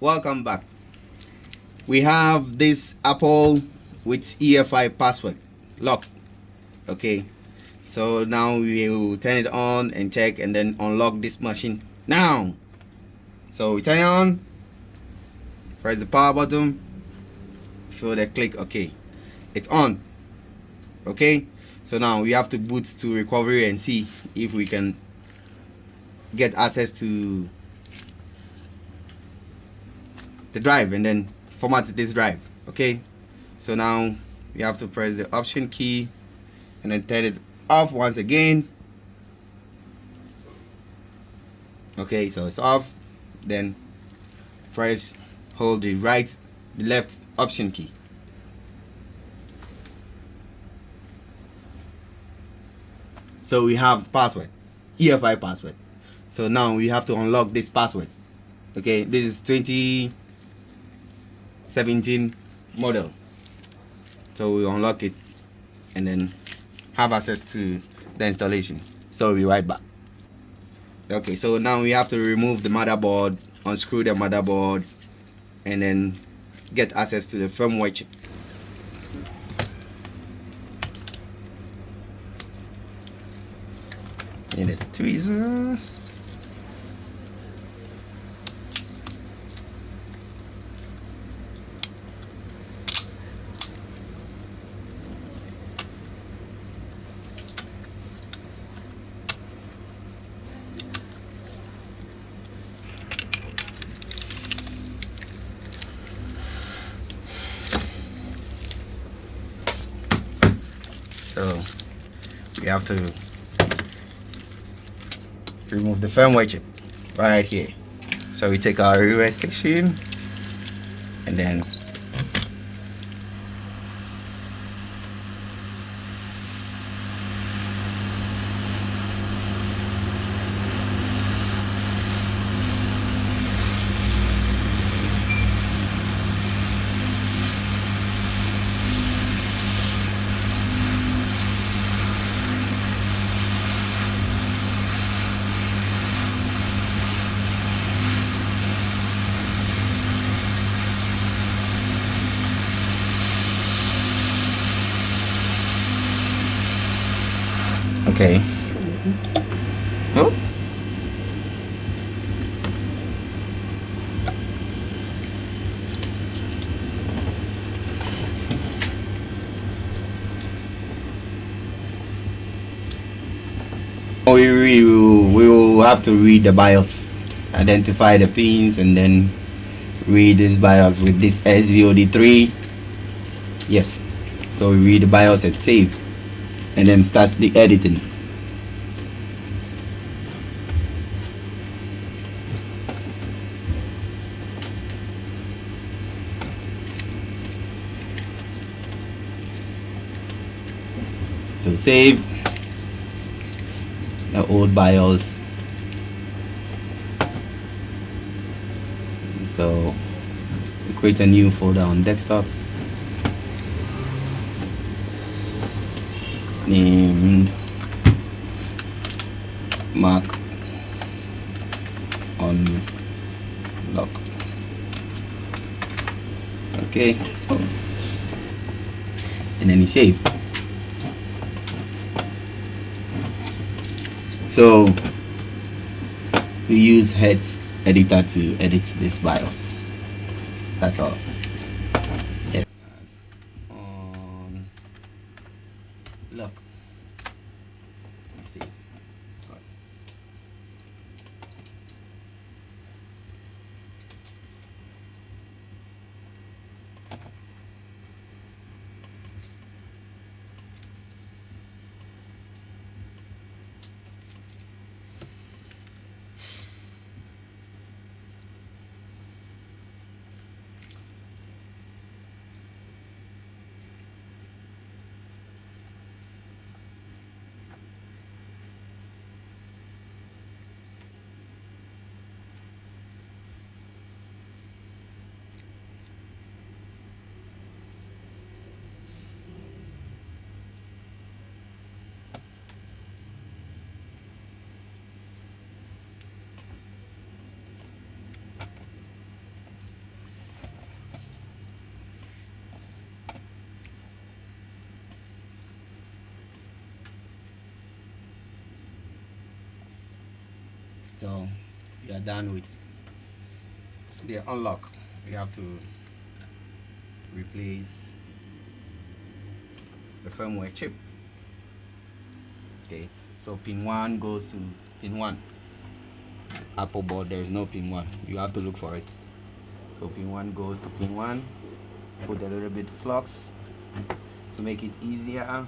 Welcome back. We have this Apple with EFI password lock. Okay, so now we will turn it on and check and then unlock this machine now. So we turn it on, press the power button, feel the click. Okay, it's on. Okay, so now we have to boot to recovery and see if we can get access to the drive and then format this drive. Okay, so now we have to press the option key and then turn it off once again. Okay, so it's off. Then hold the left option key. So we have password, EFI password. So now we have to unlock this password. Okay, this is 2017 model. So we unlock it and then have access to the installation. So we'll be right back. Okay, so now we have to remove the motherboard, unscrew the motherboard, and then get access to the firmware chip. And the tweezer. So we have to remove the firmware chip right here. So we take our reverse station and then okay. Oh. We will have to read the BIOS, identify the pins, and then read this BIOS with this SVOD3. Yes. So we read the BIOS and save, and then start the editing. So save the old BIOS. So we create a new folder on desktop named Mac Unlock. Okay, and then you save. So we use Heads editor to edit this BIOS. That's all. Yes. Look. Let's see. So you are done with the unlock. You have to replace the firmware chip. Okay, so pin 1 goes to pin 1. Apple board, there is no pin 1. You have to look for it. So pin 1 goes to pin 1. Put a little bit flux to make it easier.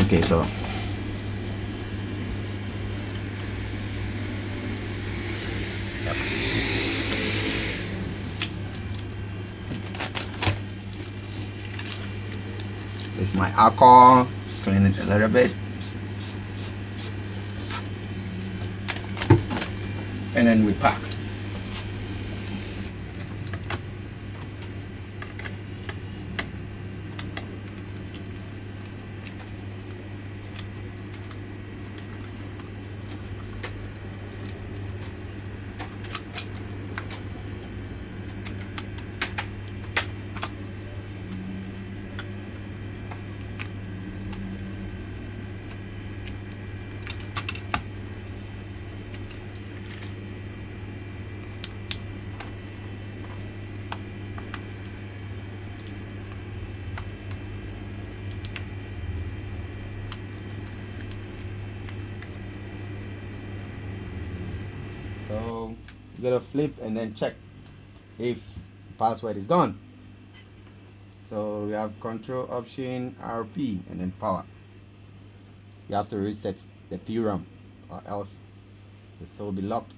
Okay, so yep. This is my alcohol. Clean it a little bit, and then we pack. So you gotta flip and then check if password is gone. So we have control option RP and then power. You have to reset the PRAM or else it will still be locked.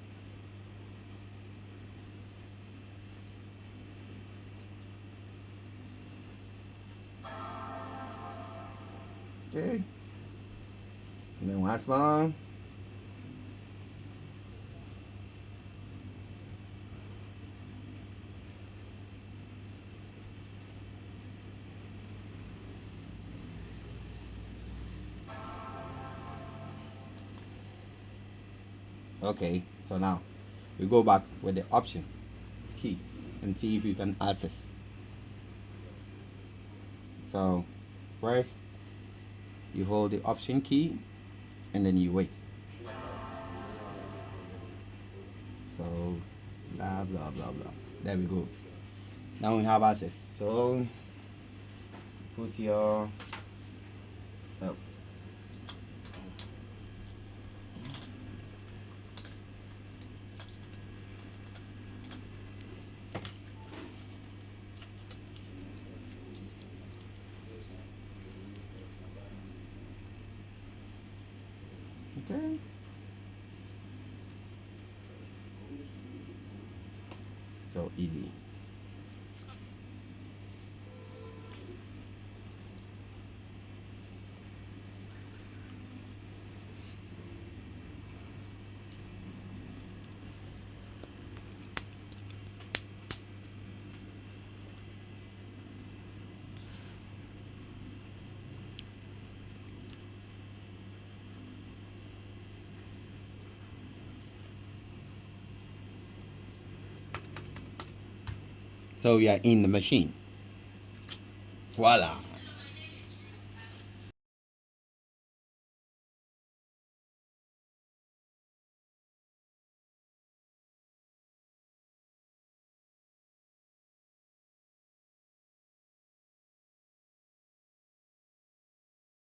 Okay. And then once more. Okay, so now we go back with the option key and see if you can access. So first you hold the option key and then you wait. So blah blah blah blah. There we go. Now we have access. So put your oh. Okay. So easy. So we are in the machine. Voila.